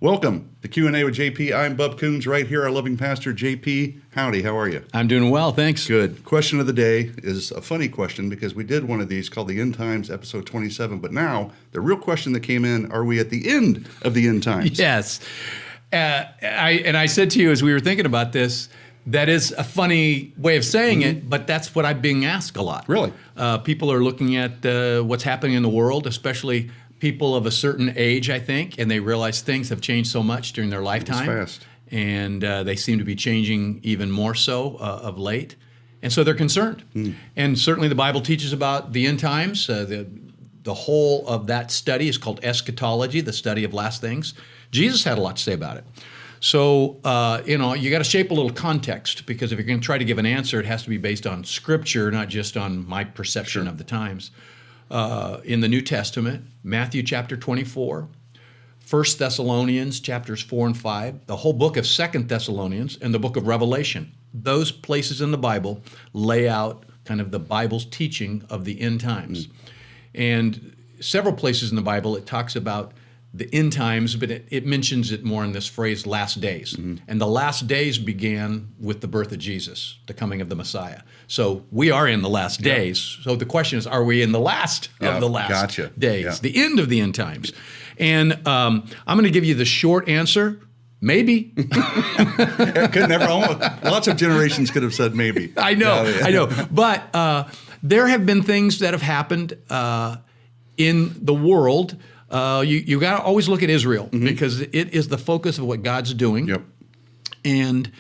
Welcome to Q&A with JP. I'm Bub Coons, right here, our loving pastor, JP. Howdy, how are you? I'm doing well, thanks. Good. Question of the day is a funny question because we did one of these called the End Times, episode 27. But now, the real question that came in, are we at the end of the end times? Yes. I said to you as we were thinking about this, that is a funny way of saying it, but that's what I'm being asked a lot. Really? People are looking at what's happening in the world, especially people of a certain age, I think, and they realize things have changed so much during their lifetime. It's fast. And they seem to be changing even more so of late. And so they're concerned. And certainly the Bible teaches about the end times. The whole of that study is called eschatology, the study of last things. Jesus had a lot to say about it. So, you got to shape a little context, because if you're going to try to give an answer, it has to be based on Scripture, not just on my perception of the times. In the New Testament, Matthew chapter 24, 1 Thessalonians chapters 4 and 5, the whole book of 2 Thessalonians, and the book of Revelation. Those places in the Bible lay out kind of the Bible's teaching of the end times. And several places in the Bible it talks about the end times, but it mentions it more in this phrase, last days. And the last days began with the birth of Jesus, the coming of the Messiah. So we are in the last days. So the question is, are we in the last of the last days, the end of the end times? And I'm going to give you the short answer, maybe. Could never, lots of generations could have said maybe. I know. But there have been things that have happened in the world. You got to always look at Israel, because it is the focus of what God's doing. Yep. And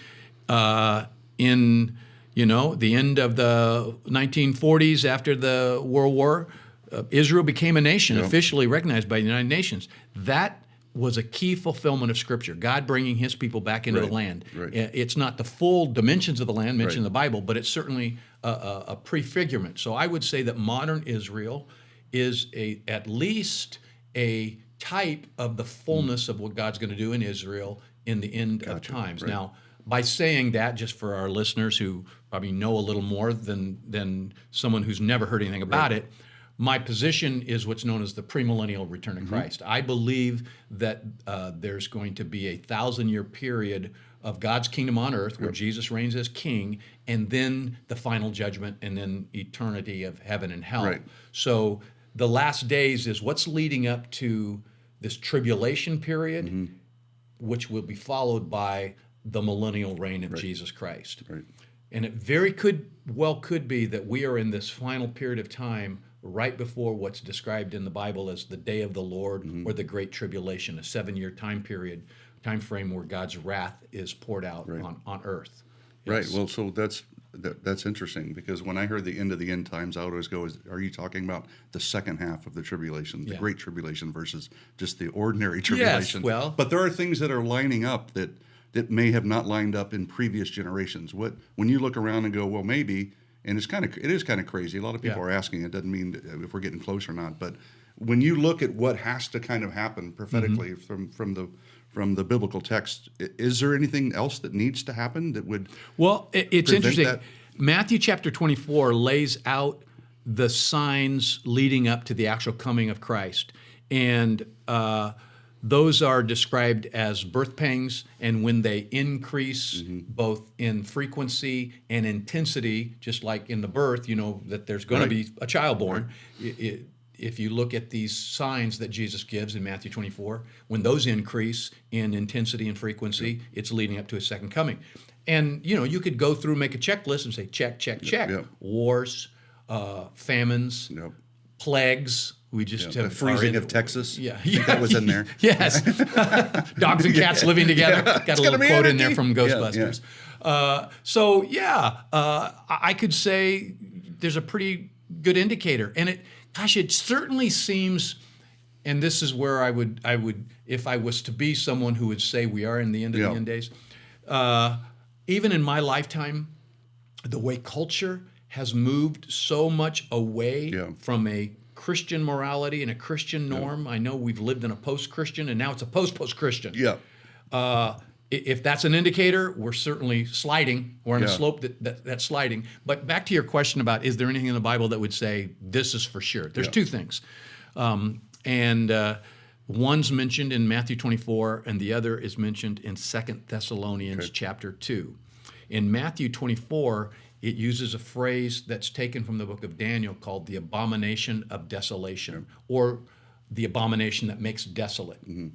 in the end of the 1940s, after the World War, Israel became a nation, officially recognized by the United Nations. That was a key fulfillment of Scripture, God bringing His people back into the land. It's not the full dimensions of the land mentioned in the Bible, but it's certainly a prefigurement. So I would say that modern Israel is at least a type of the fullness of what God's going to do in Israel in the end of times. Now, by saying that, just for our listeners who probably know a little more than someone who's never heard anything about it, my position is what's known as the premillennial return of Christ. I believe that there's going to be a 1,000-year period of God's kingdom on earth where Jesus reigns as king, and then the final judgment, and then eternity of heaven and hell. So the last days is what's leading up to this tribulation period, which will be followed by the millennial reign of Jesus Christ. And it could be that we are in this final period of time right before what's described in the Bible as the day of the Lord, or the Great Tribulation, a 7-year time frame where God's wrath is poured out on earth. Well, so that's interesting, because when I heard the end of the end times, I would always go, are you talking about the second half of the tribulation, the Great Tribulation, versus just the ordinary tribulation? But there are things that are lining up that may have not lined up in previous generations. When you look around and go, well, maybe, and it is kind of crazy. A lot of people are asking. It doesn't mean if we're getting close or not. But when you look at what has to kind of happen prophetically from the biblical text, is there anything else that needs to happen that would? Well, it's interesting. Matthew chapter 24 lays out the signs leading up to the actual coming of Christ, and those are described as birth pangs, and when they increase both in frequency and intensity, just like in the birth, that there's going to be a child born. If you look at these signs that Jesus gives in Matthew 24, when those increase in intensity and frequency, it's leading up to His second coming. And, you could go through, make a checklist and say, check, check, check. Wars, famines, plagues. We just have the freezing of Texas. Yeah, that was in there. Yes, dogs and cats living together. Got a little quote in there from Ghostbusters. I could say there's a pretty good indicator, and it certainly seems. And this is where I would, if I was to be someone who would say we are in the end of the end days. Even in my lifetime, the way culture has moved so much away from a Christian morality and a Christian norm. I know we've lived in a post-Christian, and now it's a post-Christian. If that's an indicator, we're certainly sliding. We're on a slope that's sliding. But back to your question about, is there anything in the Bible that would say this is for sure? There's two things. One's mentioned in Matthew 24, and the other is mentioned in 2 Thessalonians chapter 2. In Matthew 24, it uses a phrase that's taken from the book of Daniel called the abomination of desolation, or the abomination that makes desolate. Mm-hmm.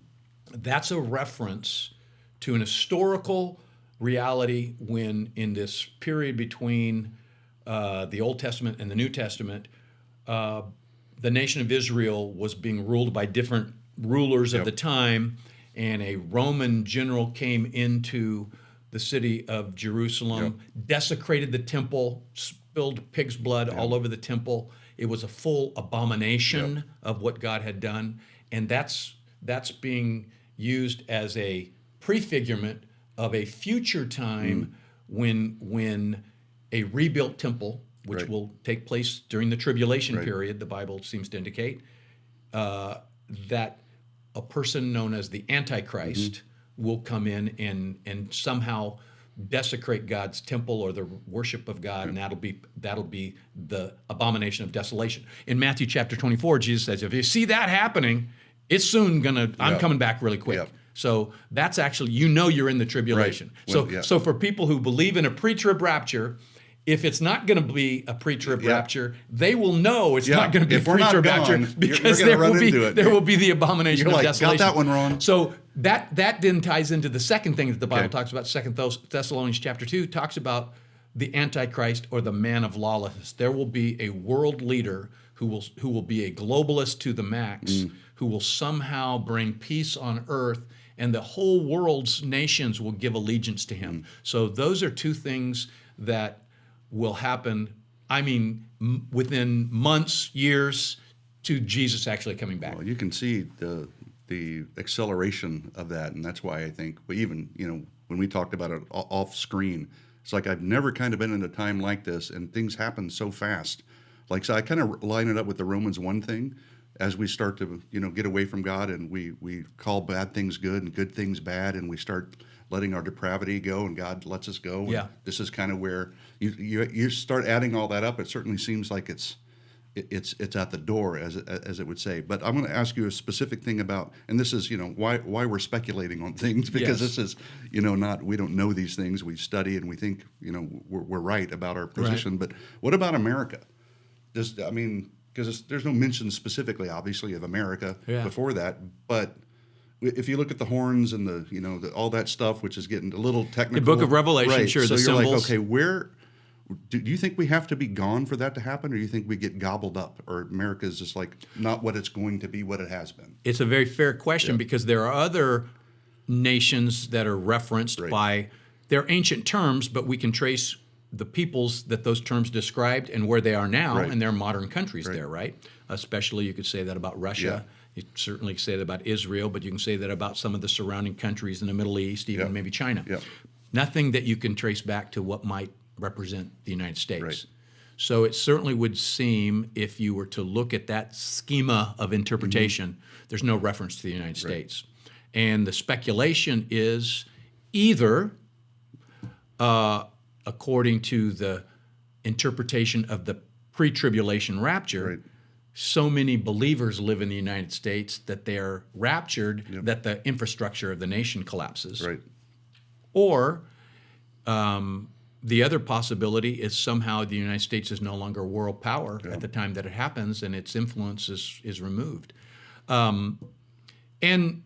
That's a reference to an historical reality when, in this period between the Old Testament and the New Testament, the nation of Israel was being ruled by different rulers of the time, and a Roman general came into the city of Jerusalem, desecrated the temple, spilled pig's blood all over the temple. It was a full abomination of what God had done, and that's being used as a prefigurement of a future time when a rebuilt temple, which will take place during the tribulation period, the Bible seems to indicate, that a person known as the Antichrist will come in and somehow desecrate God's temple or the worship of God, and that'll be the abomination of desolation. In Matthew chapter 24, Jesus says, if you see that happening, it's soon I'm coming back really quick. So that's actually, you're in the tribulation. So for people who believe in a pre-trib rapture, if it's not going to be a pre-trib rapture, they will know it's not going to be a pre-trib rapture because there will be the abomination of desolation. Got that one wrong. So that then ties into the second thing that the Bible talks about. 2 Thessalonians chapter 2 talks about the Antichrist, or the man of lawlessness. There will be a world leader who will be a globalist to the max, who will somehow bring peace on earth, and the whole world's nations will give allegiance to him. So those are two things that will happen, within months, years, to Jesus actually coming back. Well, you can see the acceleration of that, and that's why I think even when we talked about it off screen, it's like I've never kind of been in a time like this, and things happen so fast. Like, so I kind of line it up with the Romans 1 thing. As we start to get away from God, and we call bad things good and good things bad, and we start letting our depravity go, and God lets us go. Yeah. This is kind of where you start adding all that up. It certainly seems like it's at the door, as it would say. But I'm going to ask you a specific thing about, and this is why we're speculating on things, because this is not, we don't know these things. We study and we think we're right about our position. Right. But what about America? Because there's no mention specifically, obviously, of America before that, but if you look at the horns and the all that stuff, which is getting a little technical. The Book of Revelation, sure. So the you're symbols. like, okay, where do you think we have to be gone for that to happen, or do you think we get gobbled up, or America is just like not what it's going to be, what it has been? It's a very fair question because there are other nations that are referenced by their ancient terms, but we can trace the peoples that those terms described and where they are now, and their modern countries there, right? Especially, you could say that about Russia. You certainly say that about Israel, but you can say that about some of the surrounding countries in the Middle East, even maybe China. Nothing that you can trace back to what might represent the United States. So it certainly would seem, if you were to look at that schema of interpretation, there's no reference to the United States. And the speculation is either according to the interpretation of the pre-tribulation rapture, so many believers live in the United States that they're raptured, that the infrastructure of the nation collapses. Or the other possibility is somehow the United States is no longer a world power at the time that it happens, and its influence is removed. And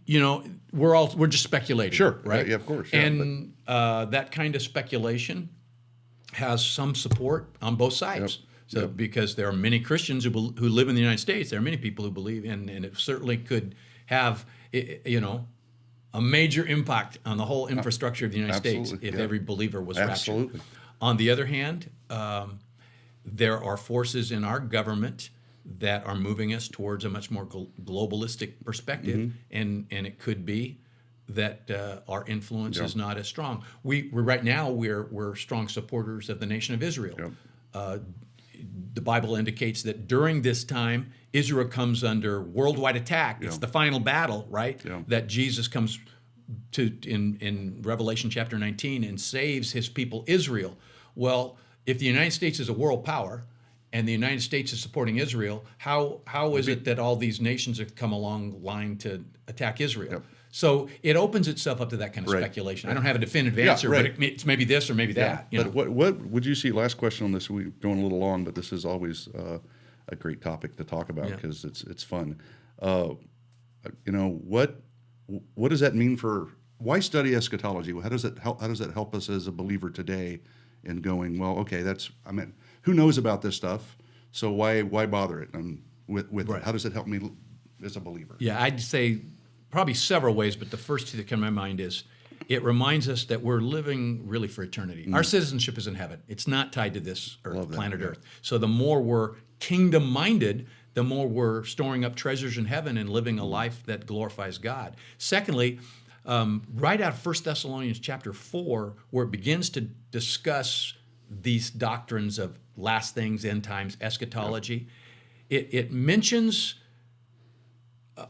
we're just speculating, right? Yeah, of course. And that kind of speculation has some support on both sides. So because there are many Christians who live in the United States, there are many people who believe, and it certainly could have a major impact on the whole infrastructure of the United States if every believer was raptured. On the other hand, there are forces in our government that are moving us towards a much more globalistic perspective, and it could be that our influence is not as strong. Right now we're strong supporters of the nation of Israel. The Bible indicates that during this time, Israel comes under worldwide attack. It's the final battle, right? That Jesus comes to in Revelation chapter 19 and saves his people Israel. Well, if the United States is a world power, and the United States is supporting Israel, how is it that all these nations have come along line to attack Israel? Yep. So it opens itself up to that kind of speculation. I don't have a definitive answer, but it's maybe this or maybe that. But what would you see? Last question on this. We're going a little long, but this is always a great topic to talk about because it's fun. What does that mean for? Why study eschatology? How does that help us as a believer today in going? Well, okay, who knows about this stuff? So why bother it? With it? How does it help me as a believer? Yeah, I'd say probably several ways, but the first two that come to my mind is it reminds us that we're living really for eternity. Our citizenship is in heaven. It's not tied to this earth, planet Earth. So the more we're kingdom-minded, the more we're storing up treasures in heaven and living a life that glorifies God. Secondly, right out of 1 Thessalonians chapter 4, where it begins to discuss these doctrines of last things, end times, eschatology, it mentions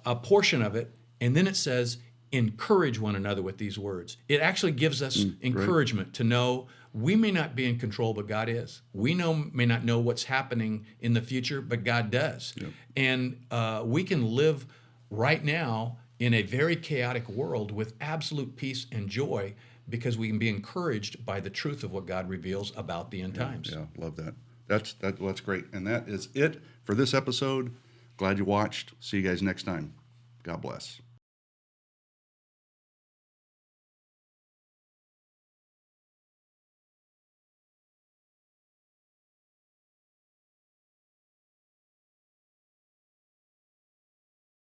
a portion of it, and then it says, encourage one another with these words. It actually gives us encouragement to know we may not be in control, but God is. We may not know what's happening in the future, but God does. Yep. And we can live right now in a very chaotic world with absolute peace and joy because we can be encouraged by the truth of what God reveals about the end times. Yeah, love that. That's great. And that is it for this episode. Glad you watched. See you guys next time. God bless.